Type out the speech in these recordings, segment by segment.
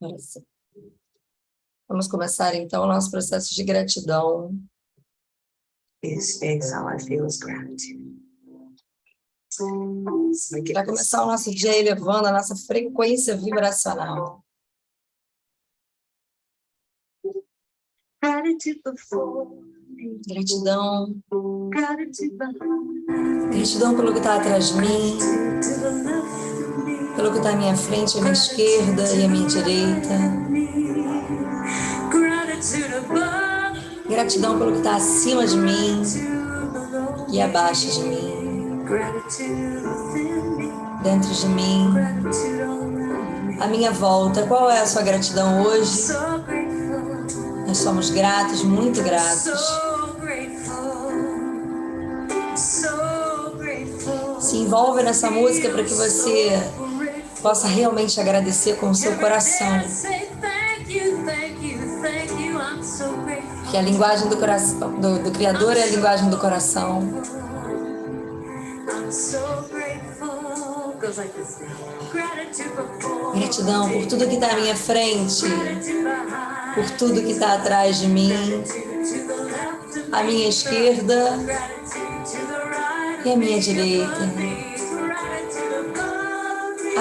Agora sim. Vamos começar, então, o nosso processo de gratidão. This is how I feel is gratitude. Para começar o nosso dia elevando a nossa frequência vibracional. Gratidão. Gratidão pelo que está atrás de mim, pelo que está à minha frente, à minha esquerda e à minha direita. Gratidão pelo que está acima de mim e abaixo de mim, dentro de mim, à minha volta. Qual é a sua gratidão hoje? Nós somos gratos, muito gratos. Se envolve nessa música para que você possa realmente agradecer com o seu coração. Que a linguagem do coração, do Criador é a linguagem do coração. Gratidão por tudo que está à minha frente, por tudo que está atrás de mim, à minha esquerda e à minha direita,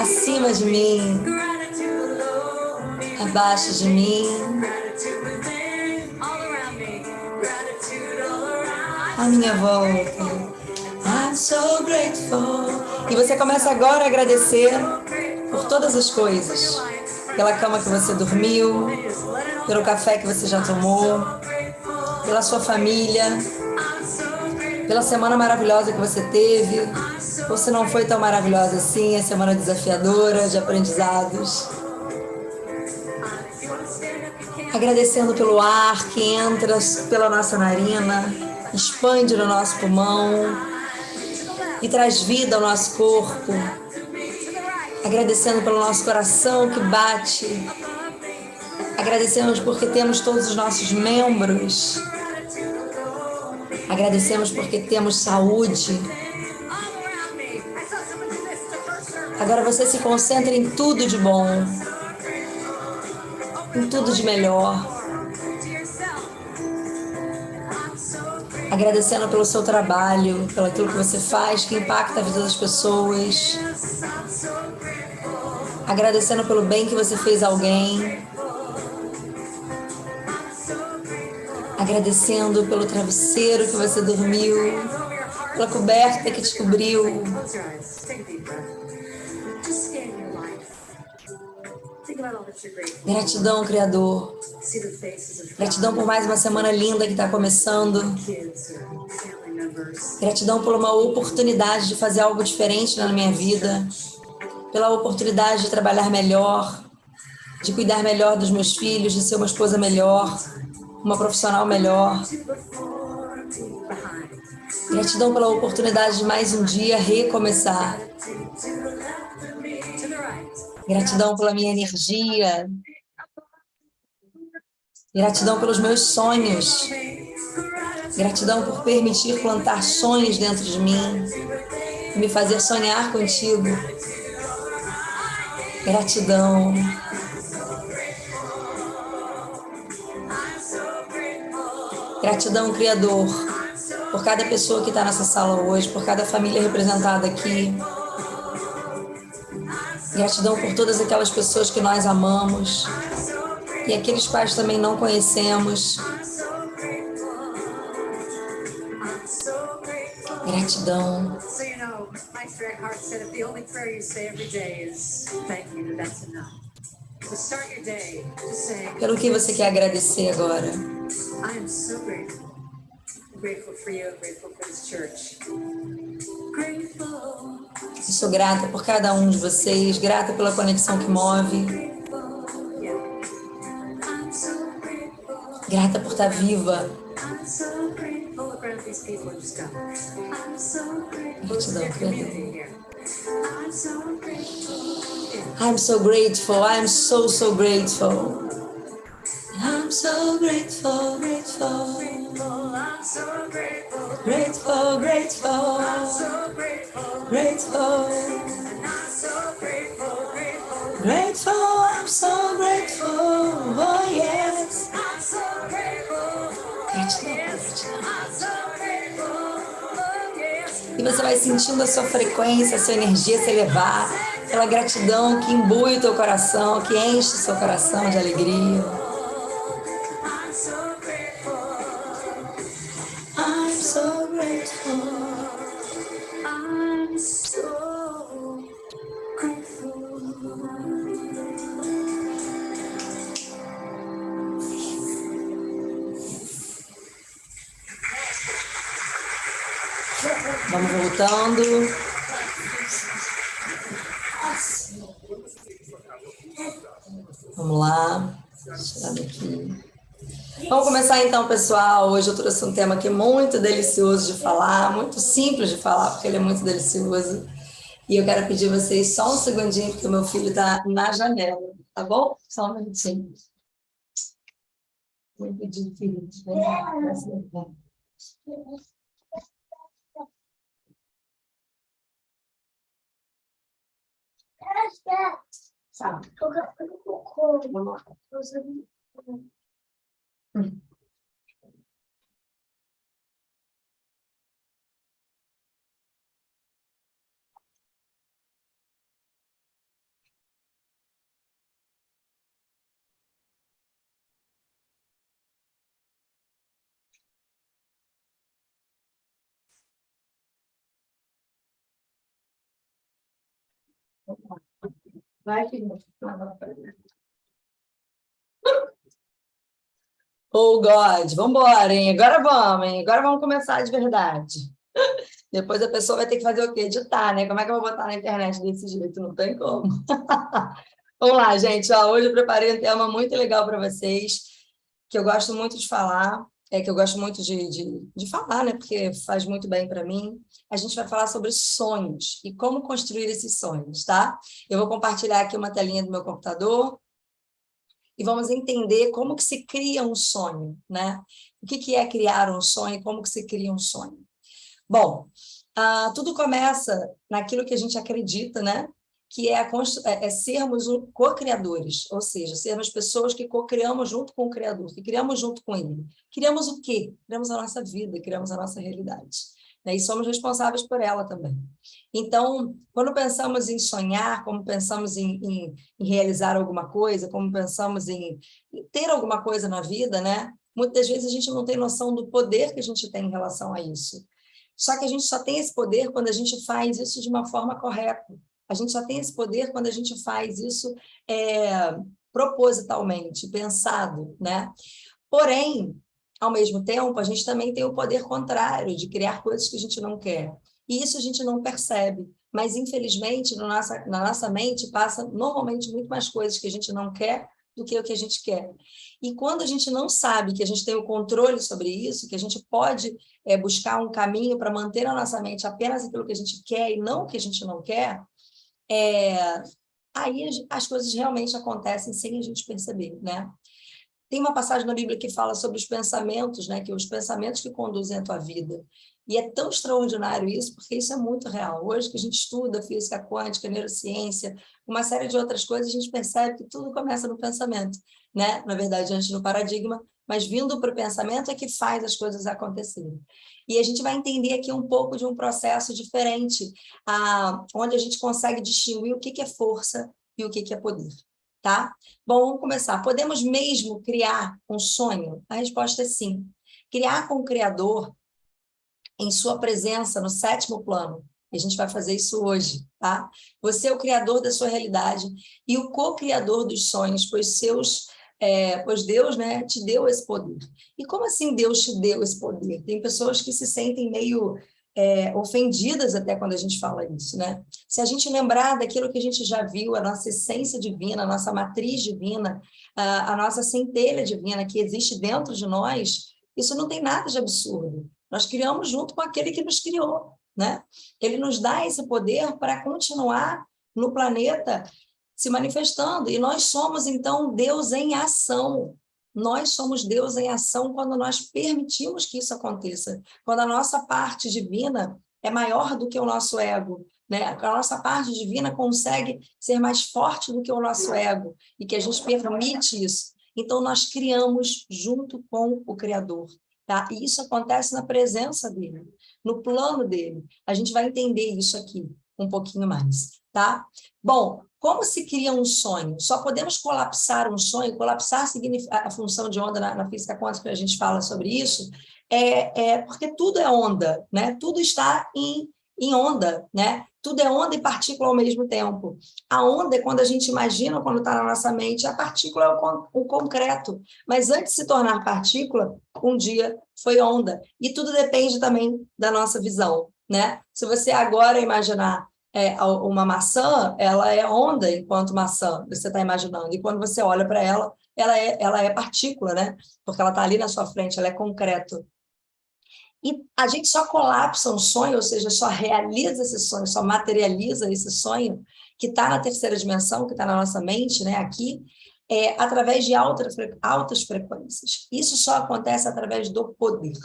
acima de mim, abaixo de mim, à minha volta. I'm so grateful. E você começa agora a agradecer por todas as coisas. Pela cama que você dormiu, pelo café que você já tomou, pela sua família, pela semana maravilhosa que você teve, ou se não foi tão maravilhosa assim, a semana desafiadora de aprendizados. Agradecendo pelo ar que entra pela nossa narina, expande no nosso pulmão e traz vida ao nosso corpo. Agradecendo pelo nosso coração que bate. Agradecemos porque temos todos os nossos membros. Agradecemos porque temos saúde. Agora você se concentra em tudo de bom, em tudo de melhor. Agradecendo pelo seu trabalho, pelo aquilo que você faz, que impacta a vida das pessoas. Agradecendo pelo bem que você fez a alguém. Agradecendo pelo travesseiro que você dormiu, pela coberta que te cobriu. Gratidão, Criador. Gratidão por mais uma semana linda que está começando. Gratidão por uma oportunidade de fazer algo diferente na minha vida. Pela oportunidade de trabalhar melhor, de cuidar melhor dos meus filhos, de ser uma esposa melhor, uma profissional melhor. Gratidão pela oportunidade de mais um dia recomeçar. Gratidão pela minha energia. Gratidão pelos meus sonhos. Gratidão por permitir plantar sonhos dentro de mim e me fazer sonhar contigo. Gratidão. Gratidão, Criador, por cada pessoa que está nessa sala hoje, por cada família representada aqui. Gratidão por todas aquelas pessoas que nós amamos e aqueles quais também não conhecemos. Gratidão. Pelo que você quer agradecer agora? Eu sou grata por cada um de vocês, grata pela conexão que move. Grata por estar viva. Gratidão, Criador. I'm so grateful. I'm so grateful. I'm so grateful, grateful. Grateful, grateful. Grateful. Grateful, I'm so grateful. E você vai sentindo a sua frequência, a sua energia se elevar, pela gratidão que imbui o teu coração, que enche o seu coração de alegria. I'm so grateful. I'm so grateful. Vamos voltando. Vamos lá. Tirar daqui. Vamos começar então, pessoal. Hoje eu trouxe um tema aqui muito delicioso de falar, muito simples de falar, porque ele é muito delicioso. E eu quero pedir a vocês só um segundinho, porque o meu filho está na janela, tá bom? Só um minutinho. Vou pedir, filho. Sabe? Vamos lá. Vai, filho. Oh, God, vamos embora, hein? Agora vamos, hein? Agora vamos começar de verdade. Depois a pessoa vai ter que fazer o quê? Editar, né? Como é que eu vou botar na internet desse jeito? Não tem como. Vamos lá, gente. Ó, hoje eu preparei um tema muito legal para vocês, que eu gosto muito de falar, que eu gosto muito de falar, né? Porque faz muito bem para mim. A gente vai falar sobre sonhos e como construir esses sonhos, tá? Eu vou compartilhar aqui uma telinha do meu computador e vamos entender como que se cria um sonho, né? O que é criar um sonho e como que se cria um sonho. Bom, tudo começa naquilo que a gente acredita, né? Que é sermos co-criadores, ou seja, sermos pessoas que co-criamos junto com o Criador, que criamos junto com Ele. Criamos o quê? Criamos a nossa vida, criamos a nossa realidade. Né? E somos responsáveis por ela também. Então, quando pensamos em sonhar, como pensamos em realizar alguma coisa, como pensamos em ter alguma coisa na vida, né? Muitas vezes a gente não tem noção do poder que a gente tem em relação a isso. Só que a gente só tem esse poder quando a gente faz isso de uma forma correta. A gente só tem esse poder quando a gente faz isso propositalmente, pensado, né? Porém, ao mesmo tempo, a gente também tem o poder contrário de criar coisas que a gente não quer. E isso a gente não percebe. Mas, infelizmente, na nossa mente passa normalmente muito mais coisas que a gente não quer do que o que a gente quer. E quando a gente não sabe que a gente tem o controle sobre isso, que a gente pode buscar um caminho para manter na nossa mente apenas aquilo que a gente quer e não o que a gente não quer, aí as coisas realmente acontecem sem a gente perceber, né? Tem uma passagem na Bíblia que fala sobre os pensamentos, né? Que os pensamentos que conduzem a tua vida. E é tão extraordinário isso, porque isso é muito real. Hoje que a gente estuda física quântica, neurociência, uma série de outras coisas, a gente percebe que tudo começa no pensamento, né? Na verdade, antes no paradigma, mas vindo para o pensamento é que faz as coisas acontecerem. E a gente vai entender aqui um pouco de um processo diferente, onde a gente consegue distinguir o que é força e o que é poder. Tá? Bom, vamos começar. Podemos mesmo criar um sonho? A resposta é sim. Criar com o Criador em sua presença no 7º plano. E a gente vai fazer isso hoje, tá? Você é o criador da sua realidade e o co-criador dos sonhos, pois Deus, né, te deu esse poder. E como assim Deus te deu esse poder? Tem pessoas que se sentem meio ofendidas até quando a gente fala isso, né? Se a gente lembrar daquilo que a gente já viu, a nossa essência divina, a nossa matriz divina, a nossa centelha divina que existe dentro de nós, isso não tem nada de absurdo. Nós criamos junto com aquele que nos criou, né? Ele nos dá esse poder para continuar no planeta se manifestando. E nós somos, então, Deus em ação. Nós somos Deus em ação quando nós permitimos que isso aconteça. Quando a nossa parte divina é maior do que o nosso ego, né? A nossa parte divina consegue ser mais forte do que o nosso ego e que a gente permite isso. Então, nós criamos junto com o Criador. tá? E isso acontece na presença dele, no plano dele. A gente vai entender isso aqui um pouquinho mais, tá? Bom, como se cria um sonho? Só podemos colapsar um sonho. Colapsar significa a função de onda na física quântica, a gente fala sobre isso, porque tudo é onda, né? Tudo está em onda, né? Tudo é onda e partícula ao mesmo tempo. A onda é quando a gente imagina, quando está na nossa mente, a partícula é o concreto. Mas antes de se tornar partícula, um dia foi onda. E tudo depende também da nossa visão, né? Se você agora imaginar uma maçã, ela é onda enquanto maçã, você está imaginando. E quando você olha para ela, ela é partícula, né? Porque ela está ali na sua frente, ela é concreto. E a gente só colapsa um sonho, ou seja, só realiza esse sonho, só materializa esse sonho que está na terceira dimensão, que está na nossa mente, né, aqui, através de altas frequências. Isso só acontece através do poder.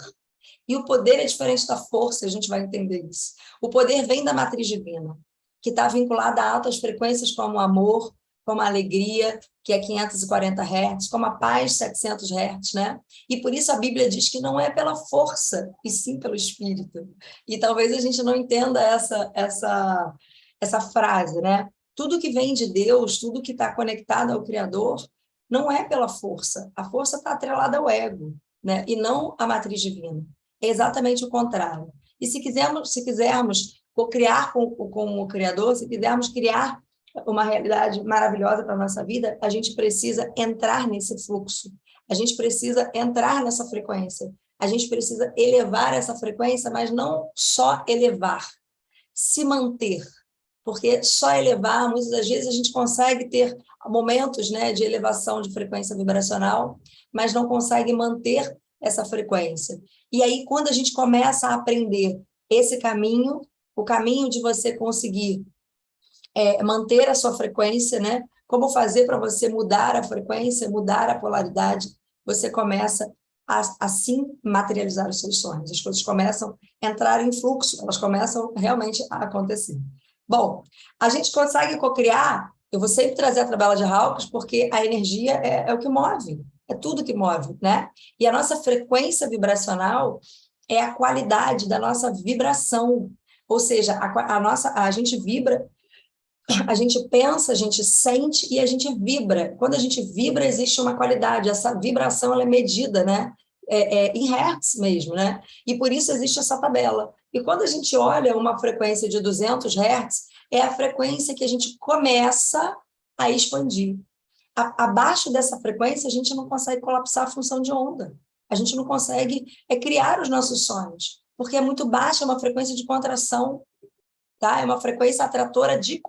E o poder é diferente da força, a gente vai entender isso. O poder vem da matriz divina, que está vinculada a altas frequências como o amor, como a alegria, que é 540 Hz, como a paz, 700 Hz, né? E por isso a Bíblia diz que não é pela força, e sim pelo Espírito. E talvez a gente não entenda essa frase, né? Tudo que vem de Deus, tudo que está conectado ao Criador, não é pela força. A força está atrelada ao ego, né? E não à matriz divina. É exatamente o contrário. E se quisermos co-criar com o Criador, se quisermos criar uma realidade maravilhosa para a nossa vida, a gente precisa entrar nesse fluxo, a gente precisa entrar nessa frequência, a gente precisa elevar essa frequência, mas não só elevar, se manter, porque só elevar, muitas das vezes a gente consegue ter momentos, né, de elevação de frequência vibracional, mas não consegue manter essa frequência. E aí, quando a gente começa a aprender esse caminho, o caminho de você conseguir manter a sua frequência, né? Como fazer para você mudar a frequência, mudar a polaridade, você começa a assim materializar os seus sonhos. As coisas começam a entrar em fluxo, elas começam realmente a acontecer. Bom, a gente consegue cocriar, eu vou sempre trazer a tabela de Hawkins, porque a energia é o que move, é tudo que move, né? E a nossa frequência vibracional é a qualidade da nossa vibração, ou seja, a gente vibra, a gente pensa, a gente sente e a gente vibra. Quando a gente vibra, existe uma qualidade. Essa vibração ela é medida, né? Em hertz mesmo, né? E por isso existe essa tabela. E quando a gente olha uma frequência de 200 hertz, é a frequência que a gente começa a expandir. Abaixo dessa frequência, a gente não consegue colapsar a função de onda. A gente não consegue criar os nossos sonhos, porque é muito baixa, é uma frequência de contração. Tá? É uma frequência atratora de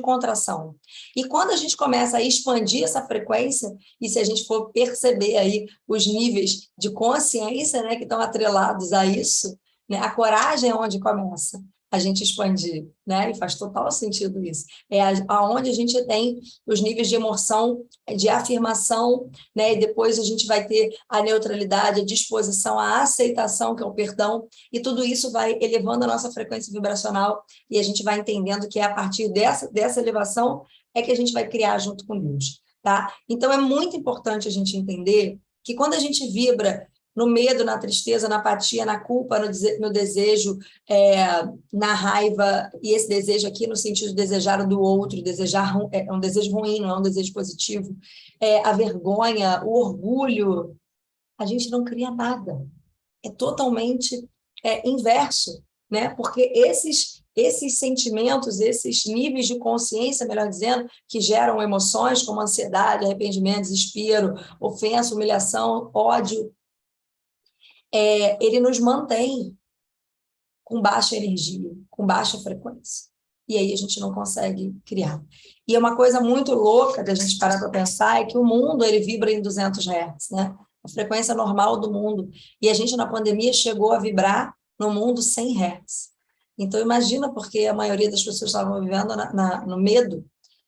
contração. E quando a gente começa a expandir essa frequência, e se a gente for perceber aí os níveis de consciência, né, que estão atrelados a isso, né, a coragem é onde começa a gente expandir, né? E faz total sentido isso. É aonde a gente tem os níveis de emoção, de afirmação, né? E depois a gente vai ter a neutralidade, a disposição, a aceitação, que é o perdão, e tudo isso vai elevando a nossa frequência vibracional e a gente vai entendendo que é a partir dessa elevação é que a gente vai criar junto com Deus, tá? Então, é muito importante a gente entender que quando a gente vibra no medo, na tristeza, na apatia, na culpa, no desejo, na raiva, e esse desejo aqui no sentido de desejar do outro, desejar é um desejo ruim, não é um desejo positivo, a vergonha, o orgulho, a gente não cria nada. É totalmente inverso, né? Porque esses sentimentos, esses níveis de consciência, melhor dizendo, que geram emoções como ansiedade, arrependimento, desespero, ofensa, humilhação, ódio, ele nos mantém com baixa energia, com baixa frequência. E aí a gente não consegue criar. E é uma coisa muito louca da gente parar para pensar, é que o mundo ele vibra em 200 Hz, né? A frequência normal do mundo. E a gente, na pandemia, chegou a vibrar no mundo 100 Hz. Então, imagina, porque a maioria das pessoas estavam vivendo no medo.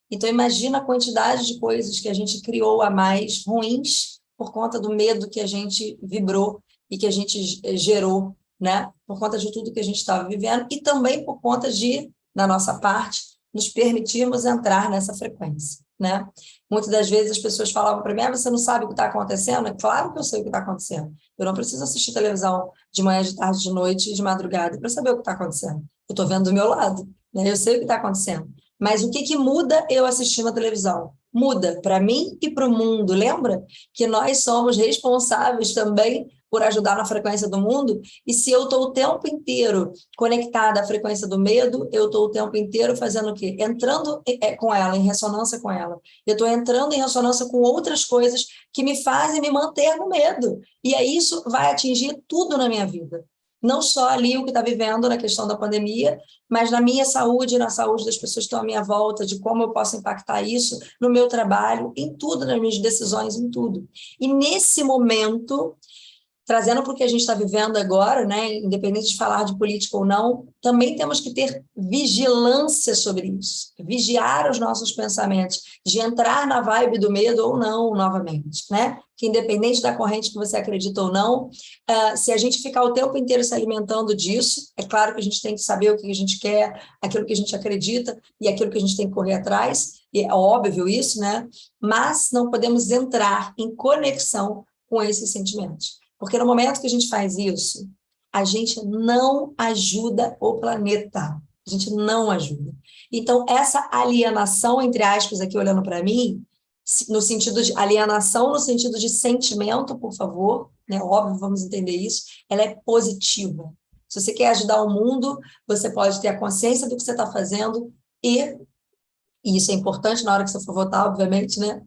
Então, imagina a quantidade de coisas que a gente criou a mais ruins por conta do medo que a gente vibrou e que a gente gerou, né? Por conta de tudo que a gente estava vivendo e também por conta de, na nossa parte, nos permitirmos entrar nessa frequência. né? Muitas das vezes as pessoas falavam para mim, você não sabe o que está acontecendo? É claro que eu sei o que está acontecendo. Eu não preciso assistir televisão de manhã, de tarde, de noite e de madrugada para saber o que está acontecendo. Eu estou vendo do meu lado, né? Eu sei o que está acontecendo. Mas o que que muda eu assistir na televisão? Muda para mim e para o mundo. Lembra que nós somos responsáveis também por ajudar na frequência do mundo? E se eu estou o tempo inteiro conectada à frequência do medo, eu estou o tempo inteiro fazendo o quê? Entrando com ela, em ressonância com ela. Eu estou entrando em ressonância com outras coisas que me fazem me manter no medo. E aí isso vai atingir tudo na minha vida. Não só ali o que está vivendo na questão da pandemia, mas na minha saúde, na saúde das pessoas que estão à minha volta, de como eu posso impactar isso no meu trabalho, em tudo, nas minhas decisões, em tudo. E nesse momento, trazendo para o que a gente está vivendo agora, né, independente de falar de política ou não, também temos que ter vigilância sobre isso, vigiar os nossos pensamentos, de entrar na vibe do medo ou não, novamente, né? Que independente da corrente que você acredita ou não, se a gente ficar o tempo inteiro se alimentando disso, é claro que a gente tem que saber o que a gente quer, aquilo que a gente acredita e aquilo que a gente tem que correr atrás, e é óbvio isso, né? Mas não podemos entrar em conexão com esses sentimentos. Porque no momento que a gente faz isso, a gente não ajuda o planeta. A gente não ajuda. Então, essa alienação, entre aspas, aqui olhando para mim, no sentido de alienação, no sentido de sentimento, por favor, né? Óbvio, vamos entender isso, ela é positiva. Se você quer ajudar o mundo, você pode ter a consciência do que você está fazendo e isso é importante na hora que você for votar, obviamente, né?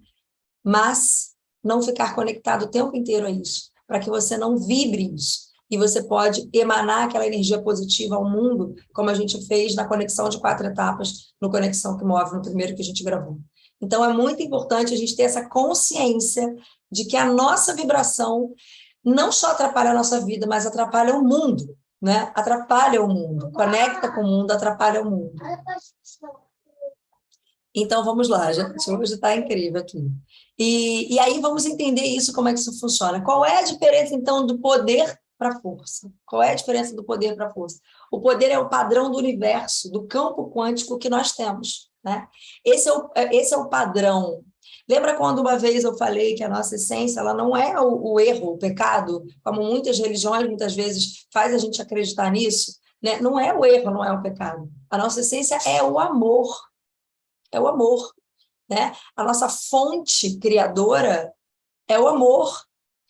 Mas não ficar conectado o tempo inteiro a isso, para que você não vibre isso. E você pode emanar aquela energia positiva ao mundo, como a gente fez na conexão de 4 etapas, no Conexão que Move, no primeiro que a gente gravou. Então, é muito importante a gente ter essa consciência de que a nossa vibração não só atrapalha a nossa vida, mas atrapalha o mundo, né? Atrapalha o mundo, conecta com o mundo, atrapalha o mundo. Então, vamos lá, gente. Hoje está incrível aqui. E aí vamos entender isso, como é que isso funciona. Qual é a diferença, então, do poder para a força? Qual é a diferença do poder para a força? O poder é o padrão do universo, do campo quântico que nós temos, né? Esse é o padrão. Lembra quando uma vez eu falei que a nossa essência ela não é o erro, o pecado, como muitas religiões muitas vezes faz a gente acreditar nisso, né? Não é o erro, não é o pecado. A nossa essência é o amor. É o amor, né? A nossa fonte criadora é o amor.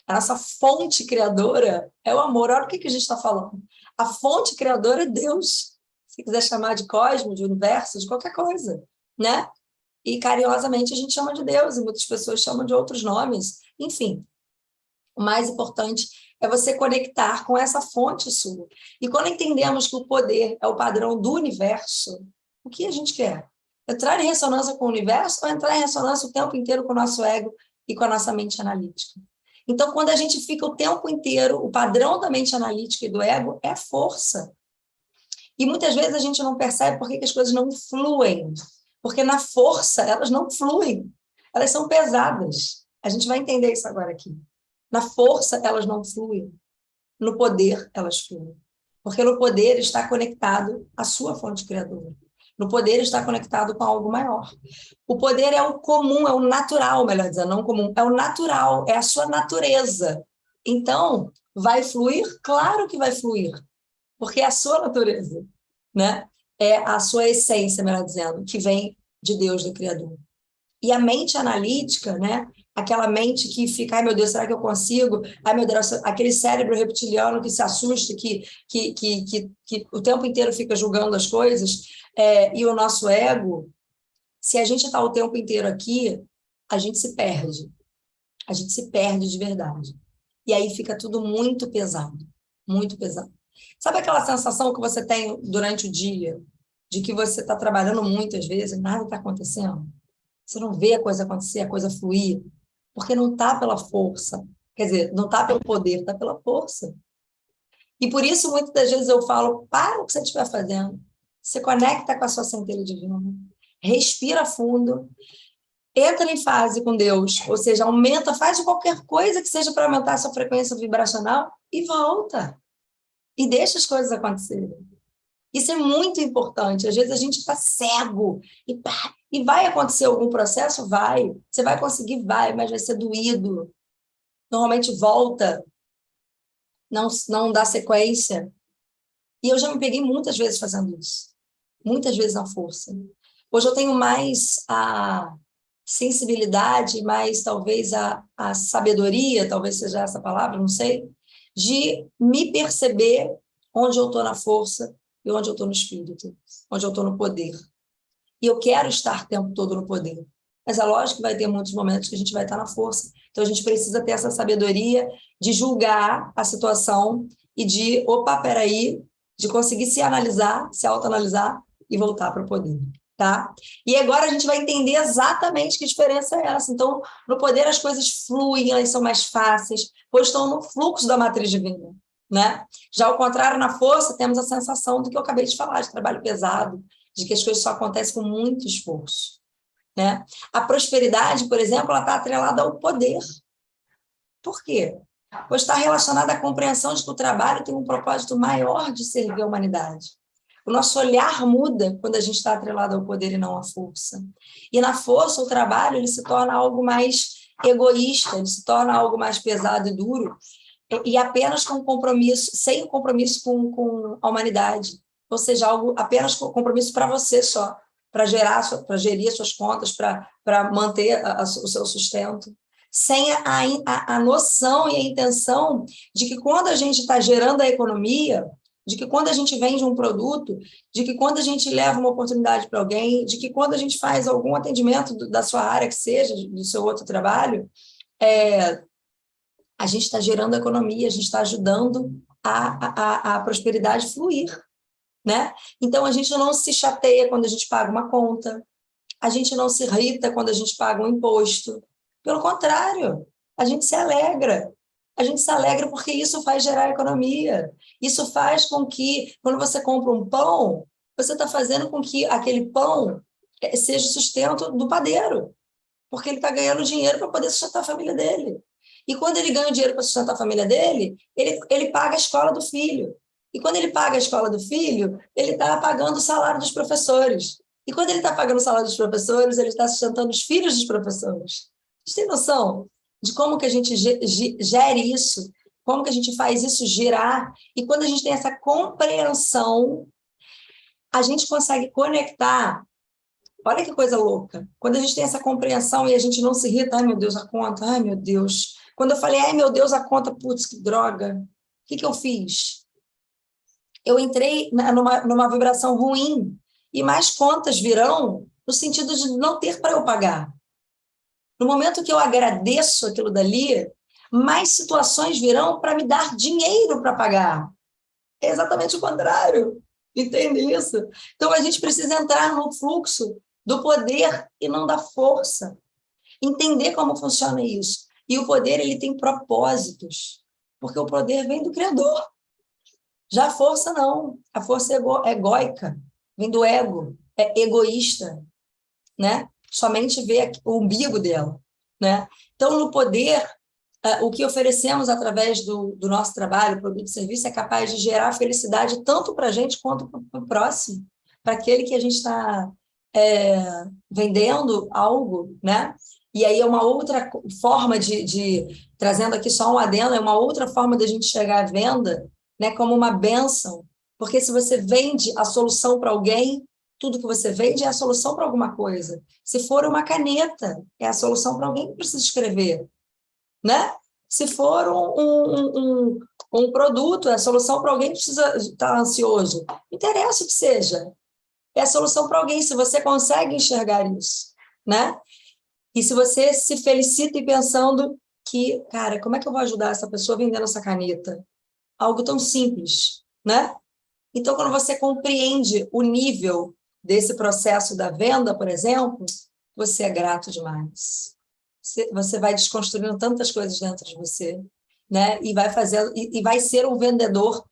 A nossa fonte criadora é o amor. Olha o que a gente está falando. A fonte criadora é Deus. Se quiser chamar de cosmos, de universo, de qualquer coisa, né? E carinhosamente a gente chama de Deus, e muitas pessoas chamam de outros nomes. Enfim, o mais importante é você conectar com essa fonte sua. E quando entendemos que o poder é o padrão do universo, o que a gente quer? Entrar em ressonância com o universo ou entrar em ressonância o tempo inteiro com o nosso ego e com a nossa mente analítica? Então, quando a gente fica o tempo inteiro, o padrão da mente analítica e do ego é força. E muitas vezes a gente não percebe por que as coisas não fluem. Porque na força elas não fluem. Elas são pesadas. A gente vai entender isso agora aqui. Na força elas não fluem. No poder elas fluem. Porque no poder está conectado à sua fonte criadora. No poder está conectado com algo maior. O poder é o comum, é o natural, melhor dizendo, não comum, é o natural, é a sua natureza. Então, vai fluir? Claro que vai fluir, porque é a sua natureza, né? É a sua essência, melhor dizendo, que vem de Deus, do Criador. E a mente analítica, né? Aquela mente que fica, ai meu Deus, será que eu consigo? Ai meu Deus, aquele cérebro reptiliano que se assusta, que o tempo inteiro fica julgando as coisas, e o nosso ego, se a gente está o tempo inteiro aqui, a gente se perde. A gente se perde de verdade. E aí fica tudo muito pesado, muito pesado. Sabe aquela sensação que você tem durante o dia, de que você está trabalhando muito às vezes e nada está acontecendo? Você não vê a coisa acontecer, a coisa fluir, porque não está pela força. Quer dizer, não está pelo poder, está pela força. E por isso, muitas das vezes eu falo, para o que você estiver fazendo, se conecta com a sua centelha divina, respira fundo, entra em fase com Deus, ou seja, aumenta, faz qualquer coisa que seja para aumentar a sua frequência vibracional e volta. E deixa as coisas acontecerem. Isso é muito importante. Às vezes a gente está cego e pá, E vai acontecer algum processo? Vai. Você vai conseguir? Vai, mas vai ser doído. Normalmente volta, não dá sequência. E eu já me peguei muitas vezes fazendo isso. Muitas vezes na força. Hoje eu tenho mais a sensibilidade, mais talvez a sabedoria, talvez seja essa palavra, não sei, de me perceber onde eu estou na força e onde eu estou no espírito, onde eu estou no poder. E eu quero estar o tempo todo no poder. Mas é lógico que vai ter muitos momentos que a gente vai estar na força. Então a gente precisa ter essa sabedoria de julgar a situação e de, opa, peraí, de conseguir se analisar, se autoanalisar e voltar para o poder, tá? E agora a gente vai entender exatamente que diferença é essa. Então, no poder as coisas fluem, elas são mais fáceis, pois estão no fluxo da matriz divina, né? Já ao contrário, na força, temos a sensação do que eu acabei de falar, de trabalho pesado, de que as coisas só acontecem com muito esforço, né? A prosperidade, por exemplo, ela está atrelada ao poder. Por quê? Pois está relacionada à compreensão de que o trabalho tem um propósito maior de servir a humanidade. O nosso olhar muda quando a gente está atrelado ao poder e não à força. E na força, o trabalho ele se torna algo mais egoísta, ele se torna algo mais pesado e duro, e apenas com compromisso, sem compromisso com a humanidade. Ou seja, algo apenas com compromisso para você só, para gerir suas contas, para manter o seu sustento. Sem a noção e a intenção de que quando a gente está gerando a economia, de que quando a gente vende um produto, de que quando a gente leva uma oportunidade para alguém, de que quando a gente faz algum atendimento da sua área que seja, do seu outro trabalho, a gente está gerando economia, a gente está ajudando a prosperidade fluir, né? Então, a gente não se chateia quando a gente paga uma conta, a gente não se irrita quando a gente paga um imposto. Pelo contrário, a gente se alegra. A gente se alegra porque isso faz gerar economia. Isso faz com que, quando você compra um pão, você está fazendo com que aquele pão seja sustento do padeiro, porque ele está ganhando dinheiro para poder sustentar a família dele. E quando ele ganha o dinheiro para sustentar a família dele, ele paga a escola do filho. E quando ele paga a escola do filho, ele está pagando o salário dos professores. E quando ele está pagando o salário dos professores, ele está sustentando os filhos dos professores. Vocês têm noção de como que a gente gere isso? Como que a gente faz isso girar? E quando a gente tem essa compreensão, a gente consegue conectar. Olha que coisa louca. Quando a gente tem essa compreensão e a gente não se irrita, ai meu Deus, a conta, ai meu Deus. Quando eu falei, ai meu Deus, a conta, putz, que droga. O que eu fiz? Eu entrei numa vibração ruim e mais contas virão no sentido de não ter para eu pagar. No momento que eu agradeço aquilo dali, mais situações virão para me dar dinheiro para pagar. É exatamente o contrário. Entende isso? Então, a gente precisa entrar no fluxo do poder e não da força. Entender como funciona isso. E o poder, ele tem propósitos, porque o poder vem do Criador. Já a força, não. A força é egóica, vem do ego, é egoísta, né? Somente vê o umbigo dela, né? Então, no poder, o que oferecemos através do nosso trabalho, produto e serviço, é capaz de gerar felicidade tanto para a gente quanto para o próximo, para aquele que a gente está vendendo algo, né? E aí é uma outra forma trazendo aqui só um adendo, é uma outra forma de a gente chegar à venda, né, como uma bênção, porque se você vende a solução para alguém, tudo que você vende é a solução para alguma coisa. Se for uma caneta, é a solução para alguém que precisa escrever, né? Se for um produto, é a solução para alguém que precisa estar ansioso. Não interessa o que seja. É a solução para alguém, se você consegue enxergar isso, né? E se você se felicita e pensando que, cara, como é que eu vou ajudar essa pessoa vendendo essa caneta? Algo tão simples, né? Então, quando você compreende o nível desse processo da venda, por exemplo, você é grato demais. Você vai desconstruindo tantas coisas dentro de você, né? E vai fazendo e vai ser um vendedor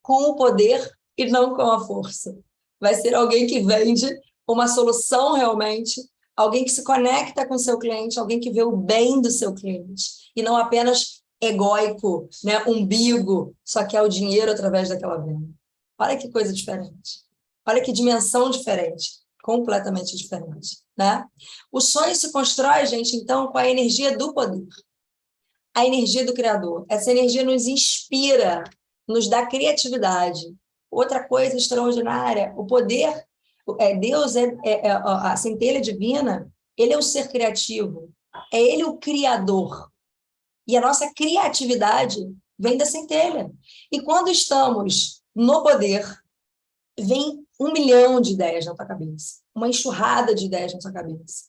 com o poder e não com a força. Vai ser alguém que vende uma solução realmente, alguém que se conecta com o seu cliente, alguém que vê o bem do seu cliente e não apenas egóico, né? Umbigo, só quer o dinheiro através daquela venda. Olha que coisa diferente. Olha que dimensão diferente. completamente diferente, né? O sonho se constrói, gente, então, com a energia do poder, a energia do Criador. Essa energia nos inspira, nos dá criatividade. Outra coisa extraordinária, o poder, Deus a centelha divina, ele é o ser criativo, é ele o criador. E a nossa criatividade vem da centelha. E quando estamos no poder, vem 1 milhão de ideias na tua cabeça, uma enxurrada de ideias na tua cabeça.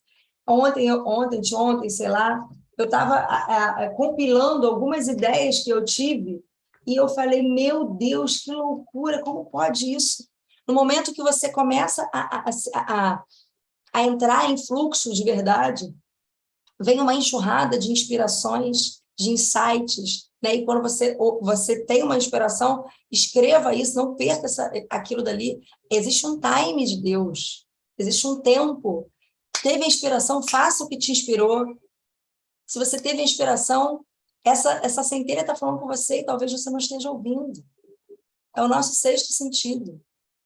Ontem, sei lá, eu estava compilando algumas ideias que eu tive e eu falei, meu Deus, que loucura, como pode isso? No momento que você começa a entrar em fluxo de verdade, vem uma enxurrada de inspirações, de insights, né? E quando você tem uma inspiração, escreva isso, não perca aquilo dali. Existe um time de Deus, existe um tempo. Teve a inspiração, faça o que te inspirou. Se você teve a inspiração, essa centelha está falando com você e talvez você não esteja ouvindo. É o nosso sexto sentido.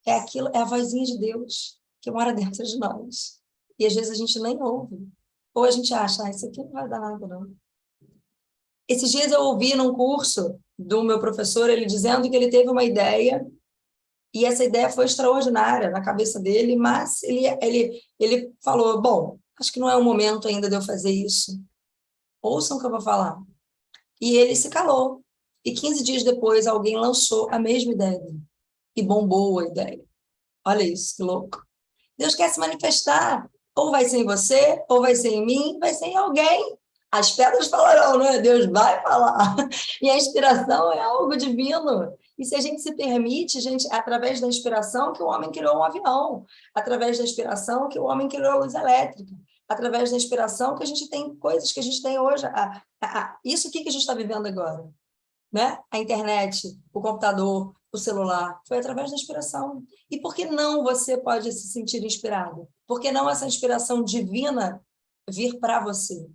É aquilo, é a vozinha de Deus que mora dentro de nós. E às vezes a gente nem ouve. Ou a gente acha, isso aqui não vai dar nada, não. Esses dias eu ouvi num curso do meu professor, ele dizendo que ele teve uma ideia, e essa ideia foi extraordinária na cabeça dele, mas ele falou, bom, acho que não é o momento ainda de eu fazer isso. Ouçam o que eu vou falar. E ele se calou. E 15 dias depois, alguém lançou a mesma ideia dele. E bombou a ideia. Olha isso, que louco. Deus quer se manifestar. Ou vai ser em você, ou vai ser em mim, vai ser em alguém. As pedras falarão, né? Deus vai falar. E a inspiração é algo divino. E se a gente se permite, gente, através da inspiração que o homem criou um avião, através da inspiração que o homem criou a luz elétrica, através da inspiração que a gente tem coisas que a gente tem hoje. Isso aqui que a gente está vivendo agora, né? A internet, o computador, o celular, foi através da inspiração. E por que não você pode se sentir inspirado? Por que não essa inspiração divina vir para você?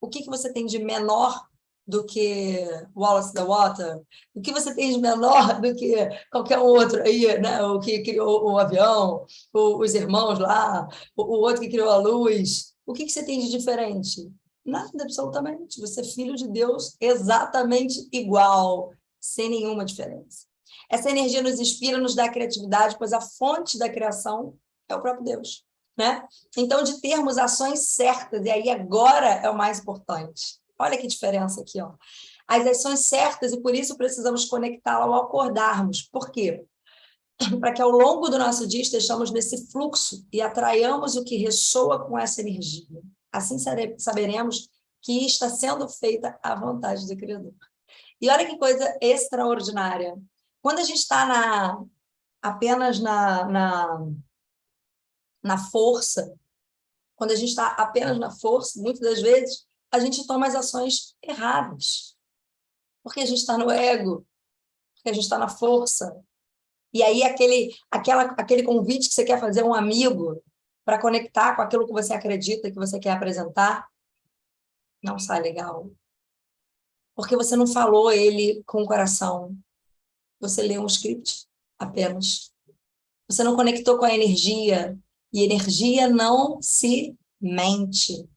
O que você tem de menor do que Wallace the Water? O que você tem de menor do que qualquer outro aí, né? O que criou o avião, os irmãos lá, o outro que criou a luz? O que você tem de diferente? Nada, absolutamente. Você é filho de Deus exatamente igual, sem nenhuma diferença. Essa energia nos inspira, nos dá criatividade, pois a fonte da criação é o próprio Deus, né? Então, de termos ações certas, e aí agora é o mais importante. Olha que diferença aqui, ó. As ações certas, e por isso precisamos conectá-la ao acordarmos. Por quê? Para que ao longo do nosso dia estejamos nesse fluxo e atraiamos o que ressoa com essa energia. Assim saberemos que está sendo feita a vontade do Criador. E olha que coisa extraordinária. Quando a gente está apenas na força, quando a gente está apenas na força, muitas das vezes, a gente toma as ações erradas. Porque a gente está no ego, porque a gente está na força. E aí aquele convite que você quer fazer a um amigo para conectar com aquilo que você acredita, que você quer apresentar, não sai legal. Porque você não falou ele com o coração. Você leu um script apenas. Você não conectou com a energia. E energia não se mente.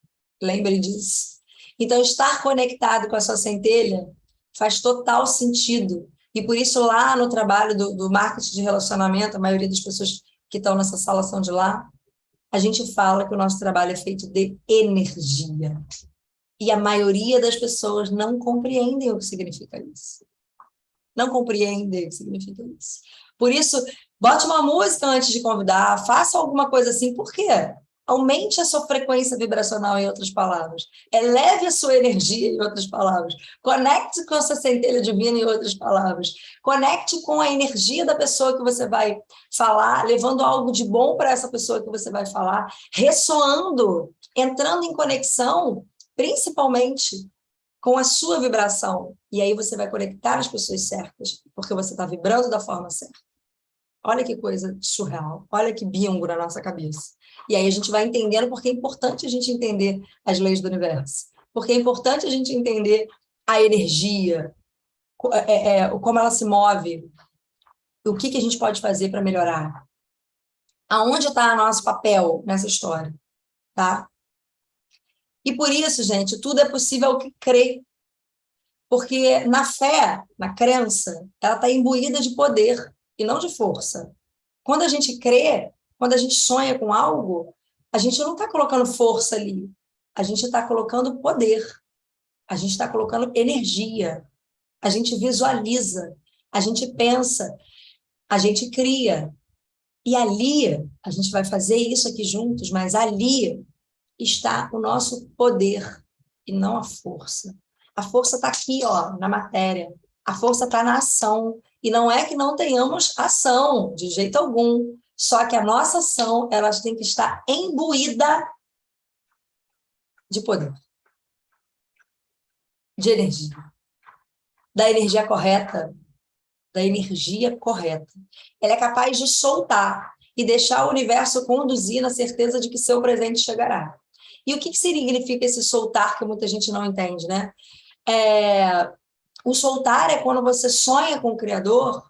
Lembre disso. Então, estar conectado com a sua centelha faz total sentido. E por isso, lá no trabalho do marketing de relacionamento, a maioria das pessoas que estão nessa sala são de lá, a gente fala que o nosso trabalho é feito de energia. E a maioria das pessoas não compreendem o que significa isso. Não compreendem o que significa isso. Por isso, bote uma música antes de convidar, faça alguma coisa assim. Por quê? Aumente a sua frequência vibracional, em outras palavras. Eleve a sua energia, em outras palavras. Conecte com a sua centelha divina, em outras palavras. Conecte com a energia da pessoa que você vai falar, levando algo de bom para essa pessoa que você vai falar, ressoando, entrando em conexão, principalmente com a sua vibração. E aí você vai conectar as pessoas certas, porque você está vibrando da forma certa. Olha que coisa surreal. Olha que bingo na nossa cabeça. E aí a gente vai entendendo porque é importante a gente entender as leis do universo. Porque é importante a gente entender a energia, como ela se move, o que a gente pode fazer para melhorar. Aonde está o nosso papel nessa história, tá? E por isso, gente, tudo é possível ao que crê. Porque na fé, na crença, ela está imbuída de poder e não de força. Quando a gente crê, quando a gente sonha com algo, a gente não está colocando força ali. A gente está colocando poder. A gente está colocando energia. A gente visualiza. A gente pensa. A gente cria. E ali, a gente vai fazer isso aqui juntos, mas ali está o nosso poder e não a força. A força está aqui, ó, na matéria. A força está na ação. E não é que não tenhamos ação, de jeito algum. Só que a nossa ação, ela tem que estar imbuída de poder, de energia. Da energia correta. Da energia correta. Ela é capaz de soltar e deixar o universo conduzir na certeza de que seu presente chegará. E o que significa esse soltar que muita gente não entende, né? O soltar é quando você sonha com o Criador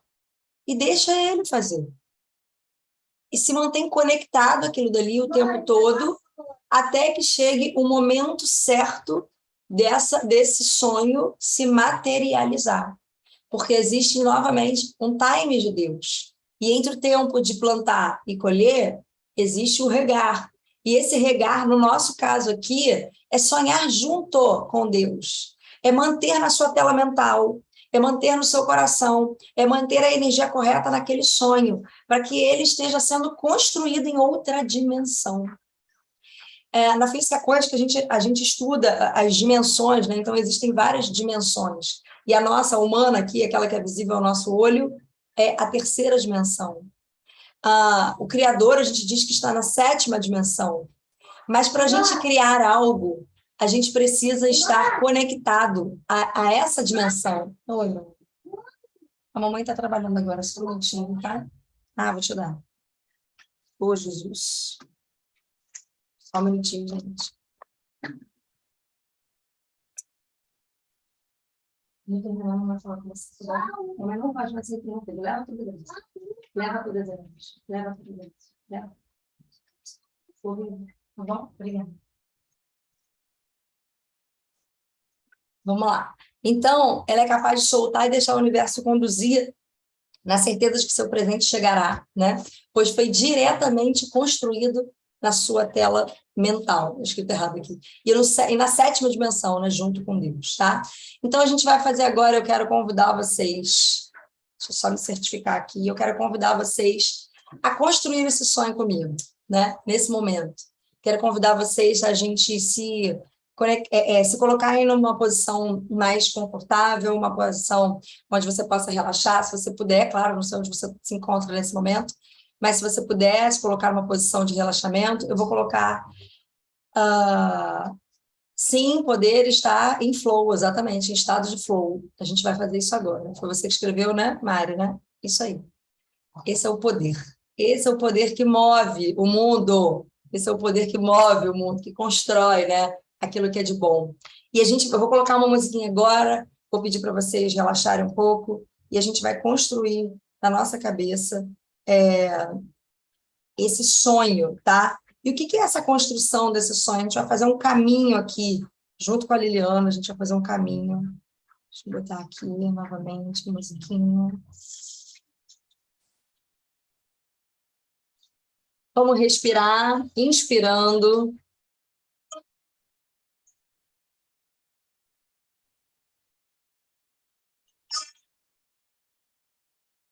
e deixa ele fazer. E se mantém conectado àquilo dali o tempo todo, até que chegue o momento certo desse sonho se materializar. Porque existe, novamente, um time de Deus. E entre o tempo de plantar e colher, existe o regar. E esse regar, no nosso caso aqui, é sonhar junto com Deus. É manter na sua tela mental, é manter no seu coração, é manter a energia correta naquele sonho, para que ele esteja sendo construído em outra dimensão. Na física quântica, a gente estuda as dimensões, né? Então, existem várias dimensões. E a nossa humana aqui, aquela que é visível ao nosso olho, é a terceira dimensão. O Criador, a gente diz que está na sétima dimensão. Mas para a gente criar algo, a gente precisa estar conectado a essa dimensão. Oi, mãe. A mamãe está trabalhando agora, só um minutinho, tá? Vou te dar. Ô, Jesus. Só um minutinho, gente. Não vai falar com você. Mas não pode mais ser interrompido. Leva tudo dentro. Leva tudo dentro. Leva tudo dentro. Leva. Tá bom? Obrigada. Vamos lá. Então, ela é capaz de soltar e deixar o universo conduzir na certeza de que seu presente chegará, né? Pois foi diretamente construído na sua tela mental. Escrito errado aqui. E na sétima dimensão, né? Junto com Deus, tá? Então, a gente vai fazer agora, eu quero convidar vocês, deixa eu só me certificar aqui, eu quero convidar vocês a construir esse sonho comigo, né? Nesse momento. Quero convidar vocês a gente se colocarem numa posição mais confortável, uma posição onde você possa relaxar, se você puder, claro, não sei onde você se encontra nesse momento, mas se você puder se colocar numa posição de relaxamento, eu vou colocar sim, poder estar em flow, exatamente, em estado de flow. A gente vai fazer isso agora. Foi você que escreveu, né, Mari, né? Isso aí. Esse é o poder. Esse é o poder que move o mundo. Esse é o poder que move o mundo, que constrói, né, aquilo que é de bom. E eu vou colocar uma musiquinha agora, vou pedir para vocês relaxarem um pouco, e a gente vai construir na nossa cabeça esse sonho, tá? E o que é essa construção desse sonho? A gente vai fazer um caminho aqui, junto com a Liliana, a gente vai fazer um caminho. Deixa eu botar aqui novamente, musiquinha. Vamos respirar, inspirando.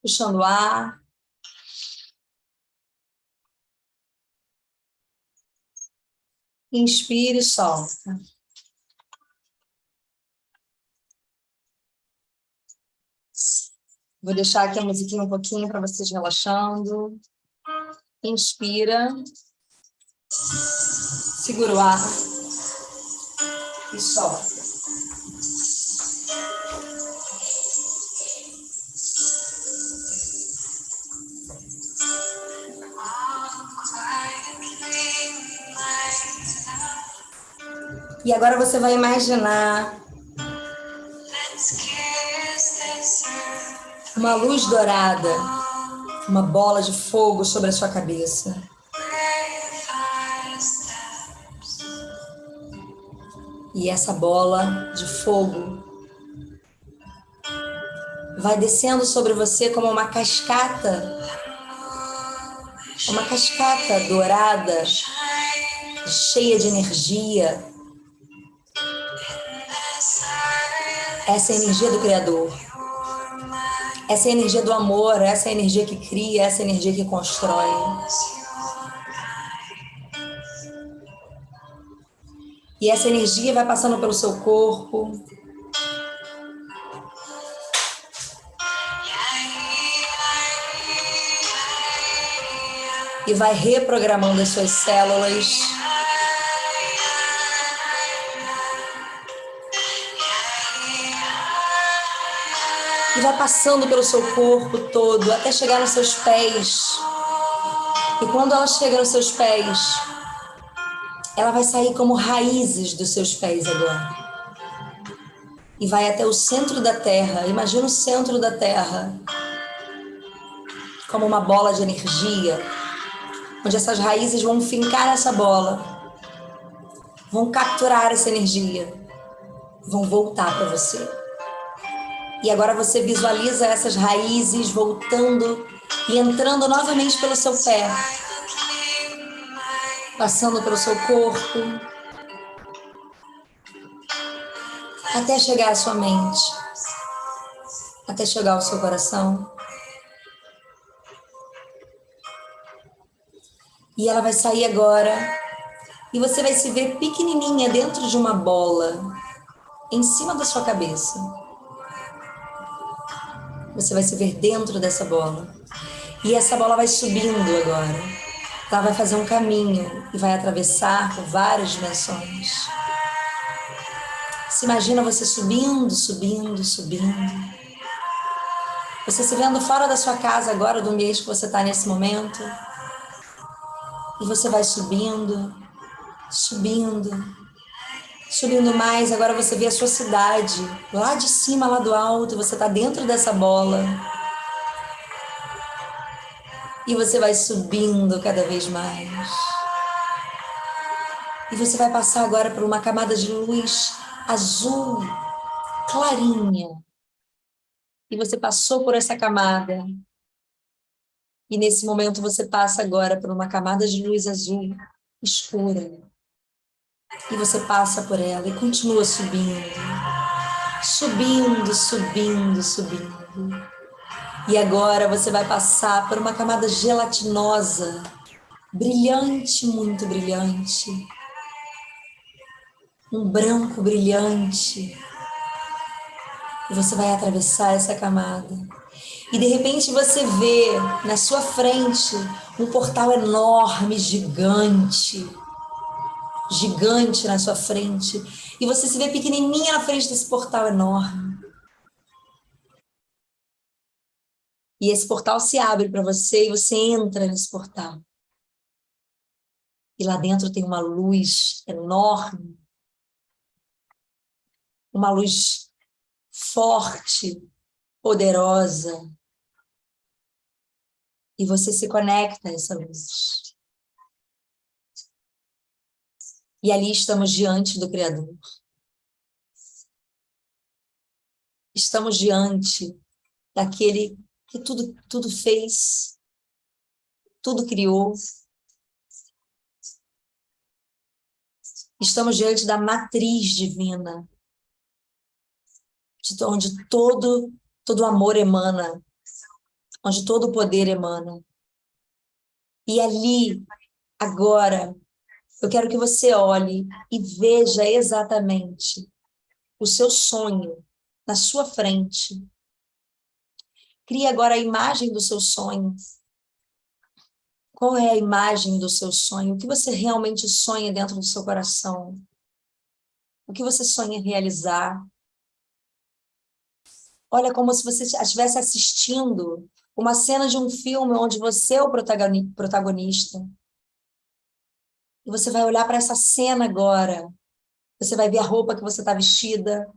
Puxando o ar. Inspire e solta. Vou deixar aqui a musiquinha um pouquinho para vocês relaxando. Inspira. Segura o ar. E solta. E agora você vai imaginar uma luz dourada uma bola de fogo sobre a sua cabeça. E essa bola de fogo vai descendo sobre você como uma cascata dourada, cheia de energia. Essa é a energia do Criador. Essa é a energia do amor, essa é a energia que cria, essa é a energia que constrói. E essa energia vai passando pelo seu corpo. E vai reprogramando as suas células. E vai passando pelo seu corpo todo, até chegar nos seus pés. E quando ela chega nos seus pés, ela vai sair como raízes dos seus pés agora. E vai até o centro da Terra. Imagina o centro da Terra como uma bola de energia, onde essas raízes vão fincar essa bola, vão capturar essa energia, vão voltar para você. E agora você visualiza essas raízes voltando e entrando novamente pelo seu pé, passando pelo seu corpo, até chegar à sua mente, até chegar ao seu coração. E ela vai sair agora e você vai se ver pequenininha dentro de uma bola, em cima da sua cabeça. Você vai se ver dentro dessa bola. E essa bola vai subindo agora. Ela vai fazer um caminho e vai atravessar por várias dimensões. Se imagina você subindo, subindo, subindo. Você se vendo fora da sua casa agora, do ambiente que você está nesse momento. E você vai subindo, subindo, subindo mais. Agora você vê a sua cidade, lá de cima, lá do alto. Você está dentro dessa bola. E você vai subindo cada vez mais. E você vai passar agora por uma camada de luz azul, clarinha. E você passou por essa camada. E nesse momento você passa agora por uma camada de luz azul escura. E você passa por ela e continua subindo. Subindo, subindo, subindo. E agora você vai passar por uma camada gelatinosa, brilhante, muito brilhante. Um branco brilhante. E você vai atravessar essa camada. E de repente você vê na sua frente um portal enorme, gigante. Gigante na sua frente. E você se vê pequenininha na frente desse portal enorme. E esse portal se abre para você e você entra nesse portal. E lá dentro tem uma luz enorme. Uma luz forte, poderosa. E você se conecta a essa luz. E ali estamos diante do Criador. Estamos diante daquele que tudo fez, tudo criou. Estamos diante da matriz divina, onde todo amor emana, onde todo poder emana. E ali, agora, eu quero que você olhe e veja exatamente o seu sonho na sua frente. Crie agora a imagem do seu sonho. Qual é a imagem do seu sonho? O que você realmente sonha dentro do seu coração? O que você sonha realizar? Olha, como se você estivesse assistindo uma cena de um filme onde você é o protagonista. E você vai olhar para essa cena agora. Você vai ver a roupa que você está vestida,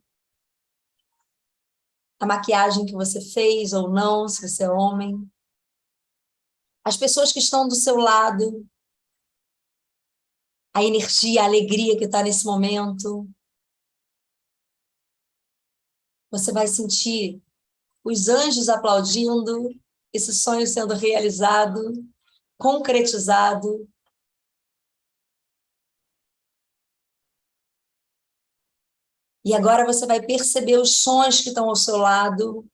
a maquiagem que você fez ou não, se você é homem. as pessoas que estão do seu lado, a energia, a alegria que está nesse momento. Você vai sentir os anjos aplaudindo, esse sonho sendo realizado, concretizado. E agora você vai perceber os sons que estão ao seu lado.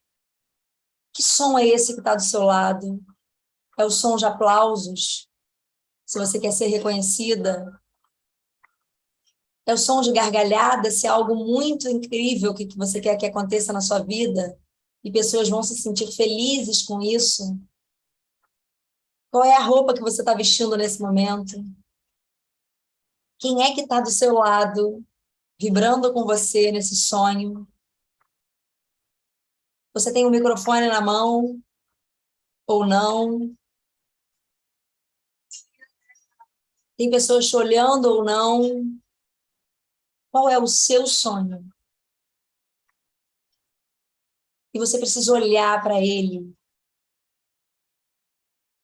Que som é esse que está do seu lado? É o som de aplausos? Se você quer ser reconhecida? É o som de gargalhada? Se é algo muito incrível que você quer que aconteça na sua vida e pessoas vão se sentir felizes com isso? Qual é a roupa que você está vestindo nesse momento? Quem é que está do seu lado, vibrando com você nesse sonho? Você tem um microfone na mão ou não? Tem pessoas te olhando ou não? Qual é o seu sonho? E você precisa olhar para ele,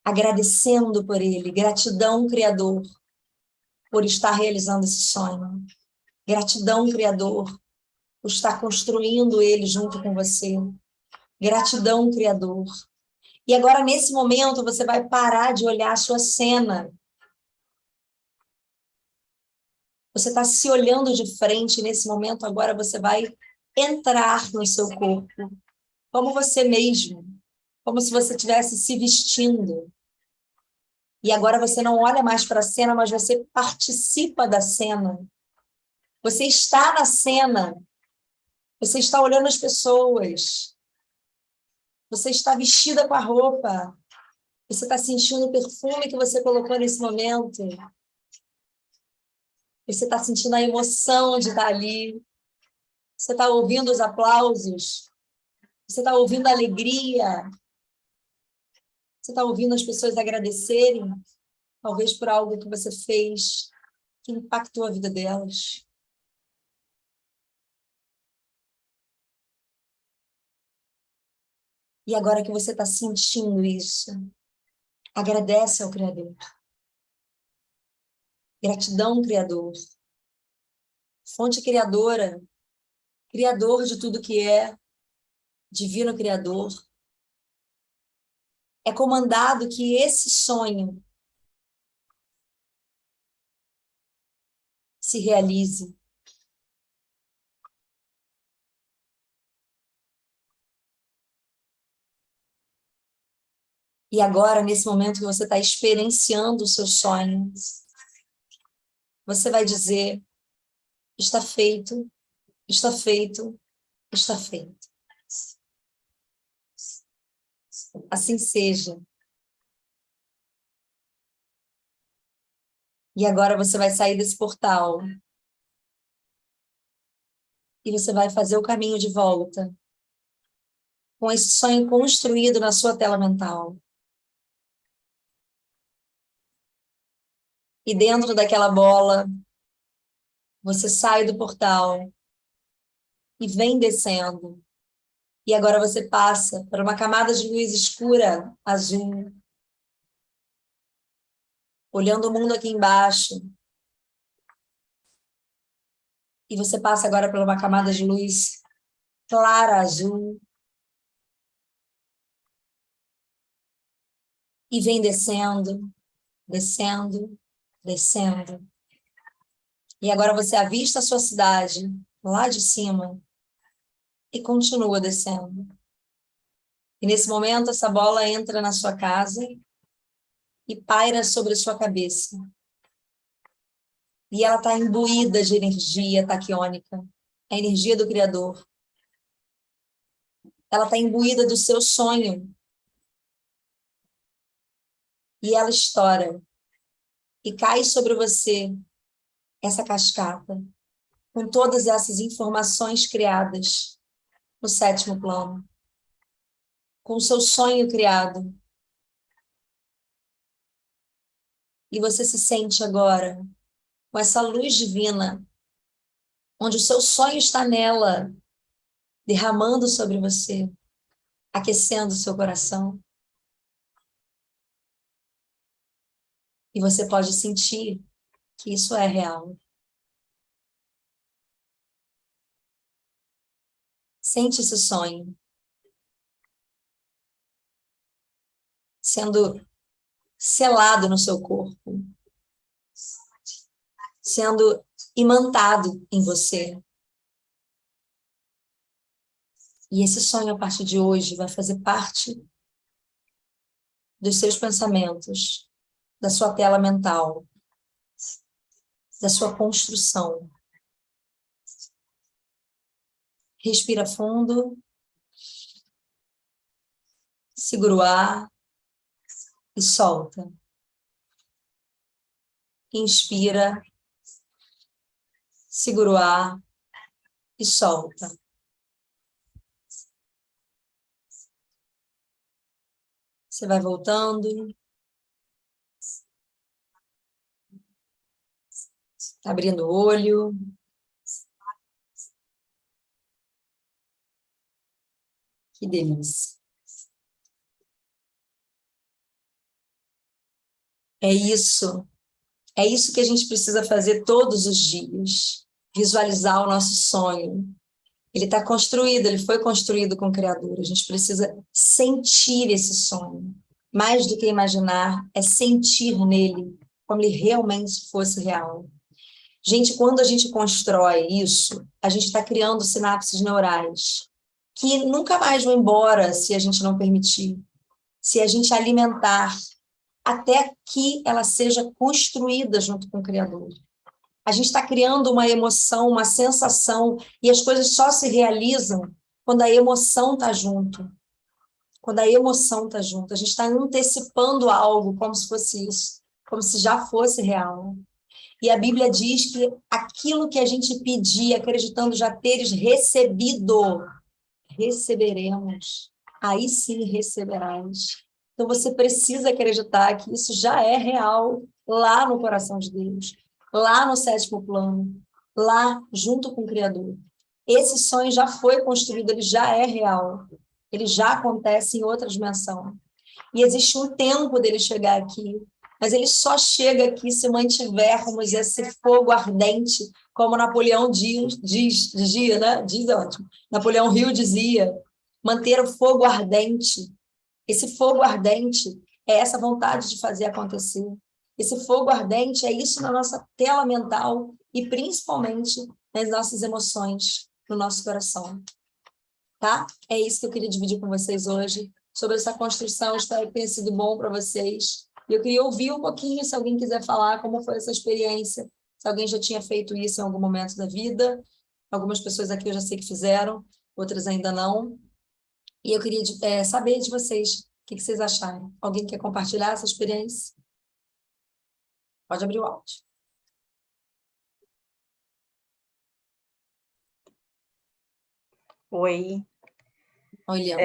agradecendo por ele. Gratidão, Criador, por estar realizando esse sonho. Gratidão, Criador, por estar construindo ele junto com você. Gratidão, Criador. E agora, nesse momento, você vai parar de olhar a sua cena. Você está se olhando de frente, e nesse momento, agora você vai entrar no seu corpo, como você mesmo, como se você estivesse se vestindo. E agora você não olha mais para a cena, mas você participa da cena. Você está na cena. Você está olhando as pessoas. Você está vestida com a roupa. Você está sentindo o perfume que você colocou nesse momento. Você está sentindo a emoção de estar ali. Você está ouvindo os aplausos. Você está ouvindo a alegria. Você está ouvindo as pessoas agradecerem, talvez por algo que você fez que impactou a vida delas. E agora que você está sentindo isso, agradece ao Criador. Gratidão, Criador. Fonte criadora, Criador de tudo que é, Divino Criador. É comandado que esse sonho se realize. E agora, nesse momento que você está experienciando o seu sonho, você vai dizer, está feito, está feito, está feito. Assim seja. E agora você vai sair desse portal. E você vai fazer o caminho de volta com esse sonho construído na sua tela mental. E dentro daquela bola, você sai do portal e vem descendo. E agora você passa por uma camada de luz escura, azul, olhando o mundo aqui embaixo. E você passa agora por uma camada de luz clara, azul. E vem descendo, descendo, descendo. E agora você avista a sua cidade, lá de cima, e continua descendo. E nesse momento, essa bola entra na sua casa e paira sobre a sua cabeça. E ela está imbuída de energia taquiônica, a energia do Criador. Ela está imbuída do seu sonho. E ela estoura. E cai sobre você essa cascata, com todas essas informações criadas no sétimo plano, com o seu sonho criado. E você se sente agora com essa luz divina, onde o seu sonho está nela, derramando sobre você, aquecendo o seu coração. E você pode sentir que isso é real. Sente esse sonho sendo selado no seu corpo, sendo imantado em você. E esse sonho, a partir de hoje, vai fazer parte dos seus pensamentos, da sua tela mental, da sua construção. Respira fundo, segura o ar e solta. Inspira, segura o ar e solta. Você vai voltando, abrindo o olho. Que delícia. É isso que a gente precisa fazer todos os dias. Visualizar o nosso sonho. Ele está construído, ele foi construído com o Criador. A gente precisa sentir esse sonho. Mais do que imaginar, é sentir nele, como ele realmente fosse real. Gente, quando a gente constrói isso, a gente está criando sinapses neurais, que nunca mais vão embora se a gente não permitir, se a gente alimentar, até que ela seja construída junto com o Criador. A gente está criando uma emoção, uma sensação, e as coisas só se realizam quando a emoção está junto. Quando a emoção está junto. A gente está antecipando algo como se fosse isso, como se já fosse real. E a Bíblia diz que aquilo que a gente pedir, acreditando já teres recebido, receberemos. Aí sim receberás. Então você precisa acreditar que isso já é real lá no coração de Deus, lá no sétimo plano, lá junto com o Criador. Esse sonho já foi construído, ele já é real. Ele já acontece em outra dimensão. E existe um tempo dele chegar aqui, mas ele só chega aqui se mantivermos esse fogo ardente, como Napoleão dizia, né? Diz é ótimo. Napoleão Hill dizia, manter o fogo ardente. Esse fogo ardente é essa vontade de fazer acontecer. Esse fogo ardente é isso na nossa tela mental e principalmente nas nossas emoções, no nosso coração. Tá? É isso que eu queria dividir com vocês hoje, sobre essa construção. Espero que tenha sido bom para vocês. E eu queria ouvir um pouquinho, se alguém quiser falar, como foi essa experiência, se alguém já tinha feito isso em algum momento da vida. Algumas pessoas aqui eu já sei que fizeram, outras ainda não. E eu queria saber de vocês, o que vocês acharam? Alguém quer compartilhar essa experiência? Pode abrir o áudio. Oi. Olhando.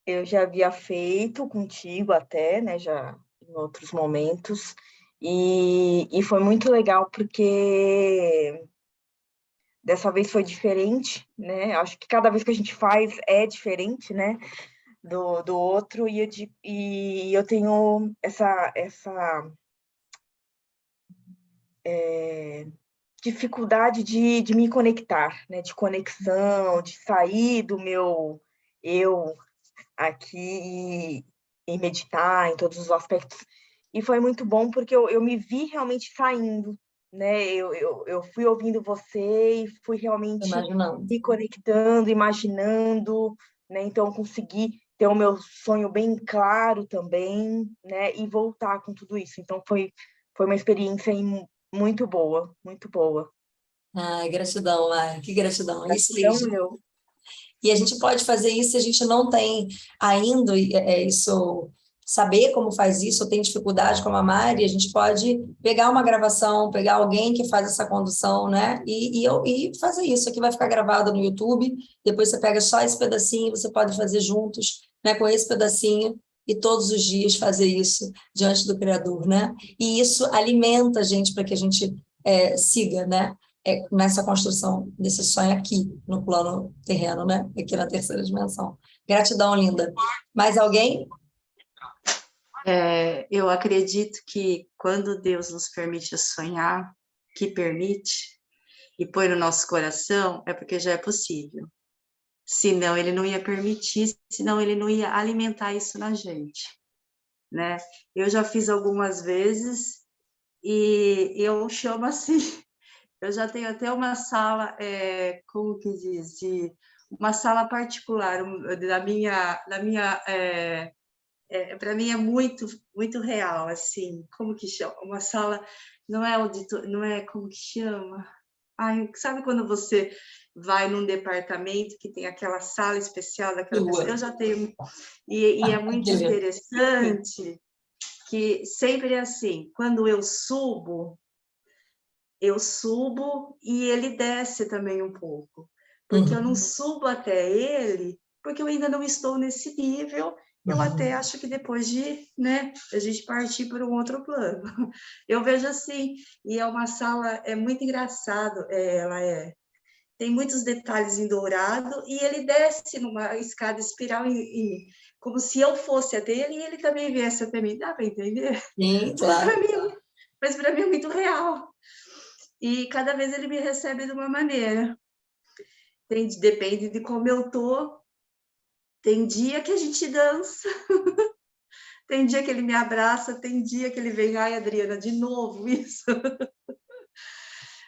Eu já havia feito contigo até, né, já em outros momentos, e foi muito legal porque dessa vez foi diferente, né? Acho que cada vez que a gente faz é diferente, né, do outro, e eu tenho essa dificuldade de me conectar, né, de conexão, de sair do meu eu aqui e meditar em todos os aspectos. E foi muito bom porque eu me vi realmente saindo, né? Eu fui ouvindo você e fui realmente Imaginando. me conectando, imaginando, né? Então eu consegui ter o meu sonho bem claro também, né? E voltar com tudo isso. Então foi uma experiência muito boa, muito boa. Ai, gratidão, Mari. Que gratidão. É isso Então, mesmo. E a gente pode fazer isso se a gente não tem ainda isso, saber como faz isso, ou tem dificuldade como a Mari, a gente pode pegar uma gravação, pegar alguém que faz essa condução, né? E fazer isso. Aqui vai ficar gravado no YouTube, depois você pega só esse pedacinho, você pode fazer juntos, né, com esse pedacinho, e todos os dias fazer isso diante do Criador, né? E isso alimenta a gente para que a gente siga, né? Nessa construção desse sonho aqui, no plano terreno, né? Aqui na terceira dimensão. Gratidão, linda. Mais alguém? Eu acredito que quando Deus nos permite sonhar, que permite, e põe no nosso coração, é porque já é possível. Senão ele não ia permitir, senão ele não ia alimentar isso na gente, né? Eu já fiz algumas vezes e eu chamo assim, eu já tenho até uma sala, como que diz, uma sala particular para mim é muito, muito real, assim, como que chama? Uma sala, não é como que chama? Ai, sabe quando você vai num departamento que tem aquela sala especial daquela pessoa? Eu já tenho, e é muito interessante que sempre é assim, quando eu subo e ele desce também um pouco, porque eu não subo até ele, porque eu ainda não estou nesse nível. Eu até acho que depois de, né, a gente partir para um outro plano. Eu vejo assim, e é uma sala, é muito engraçado, tem muitos detalhes em dourado, e ele desce numa escada espiral, como se eu fosse até ele, e ele também viesse até mim, dá para entender? Sim, claro. Mas para mim é muito real. E cada vez ele me recebe de uma maneira. Depende de como eu tô. Tem dia que a gente dança, tem dia que ele me abraça, tem dia que ele vem, ai, Adriana, de novo isso.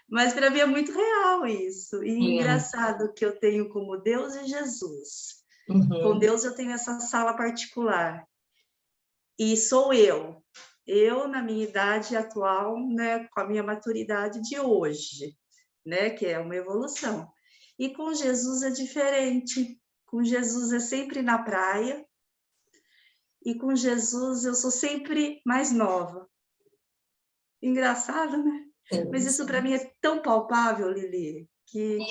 Mas para mim é muito real isso. E engraçado que eu tenho como Deus e Jesus. Com Deus eu tenho essa sala particular. E sou eu. Eu, na minha idade atual, né, com a minha maturidade de hoje, né, que é uma evolução. E com Jesus é diferente. Com Jesus é sempre na praia. E com Jesus eu sou sempre mais nova. Engraçado, né? Mas isso para mim é tão palpável, Lili.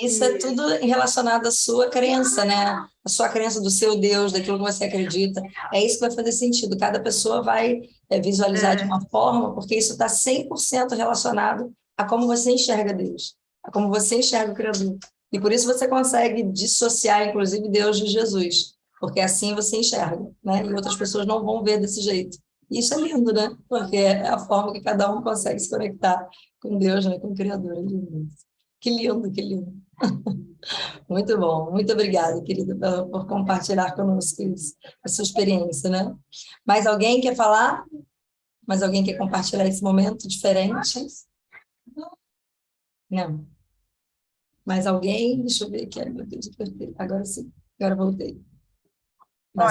Isso é tudo relacionado à sua crença, né? A sua crença do seu Deus, daquilo que você acredita. É isso que vai fazer sentido. Cada pessoa vai visualizar de uma forma, porque isso está 100% relacionado a como você enxerga Deus, a como você enxerga o Criador. E por isso você consegue dissociar, inclusive, Deus de Jesus, porque assim você enxerga, né? E outras pessoas não vão ver desse jeito. E isso é lindo, né? Porque é a forma que cada um consegue se conectar com Deus, né? Com o Criador. É lindo. Que lindo, que lindo. Muito bom. Muito obrigada, querida, por compartilhar conosco isso, a sua experiência, né? Mais alguém quer falar? Mais alguém quer compartilhar esse momento diferente? Não. Mais alguém? Deixa eu ver aqui. Ai, meu Deus, eu perdi. Agora sim. Agora voltei.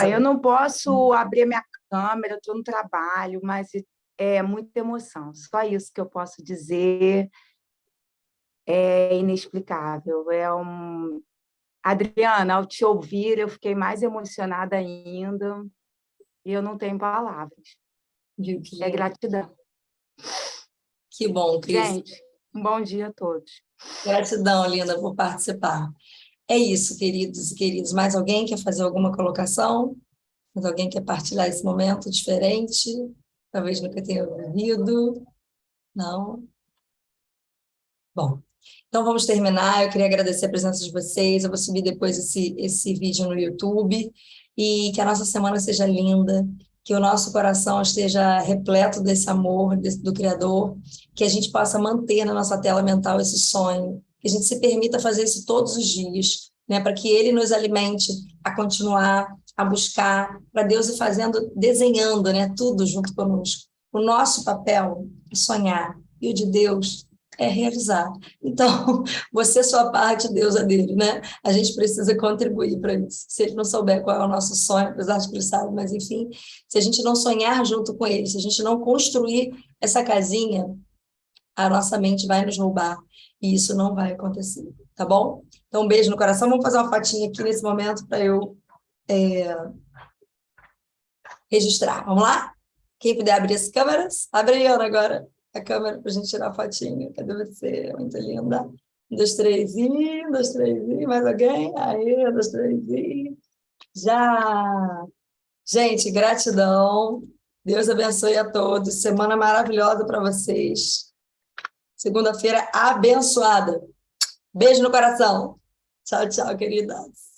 Eu não posso abrir a minha câmera, eu estou no trabalho, mas é muita emoção. Só isso que eu posso dizer. É inexplicável. Adriana, ao te ouvir, eu fiquei mais emocionada ainda e eu não tenho palavras. É gratidão. Que bom, Cris. Gente, um bom dia a todos. Gratidão, linda, por participar. É isso, queridos e queridos. Mais alguém quer fazer alguma colocação? Mais alguém quer partilhar esse momento diferente? Talvez nunca tenha ouvido. Não? Bom, então vamos terminar. Eu queria agradecer a presença de vocês. Eu vou subir depois esse vídeo no YouTube. E que a nossa semana seja linda, que o nosso coração esteja repleto desse amor do Criador, que a gente possa manter na nossa tela mental esse sonho, que a gente se permita fazer isso todos os dias, né, para que Ele nos alimente a continuar, a buscar, para Deus ir fazendo, desenhando, né, tudo junto conosco. O nosso papel é sonhar, e o de Deus é realizar. Então, você sua parte, Deus a dele, né? A gente precisa contribuir para isso. Se ele não souber qual é o nosso sonho, apesar de que ele sabe, mas enfim, se a gente não sonhar junto com ele, se a gente não construir essa casinha, a nossa mente vai nos roubar e isso não vai acontecer, tá bom? Então, um beijo no coração. Vamos fazer uma fotinha aqui nesse momento para eu registrar. Vamos lá? Quem puder abrir as câmeras, abre aí, Ana, agora a câmera para a gente tirar a fotinha. Cadê você? Muito linda. 1, 2, 3 e 1, 2, 3 e mais alguém? Aí, 1, 2, 3 e já! Gente, gratidão. Deus abençoe a todos. Semana maravilhosa para vocês. Segunda-feira abençoada. Beijo no coração. Tchau, tchau, queridas.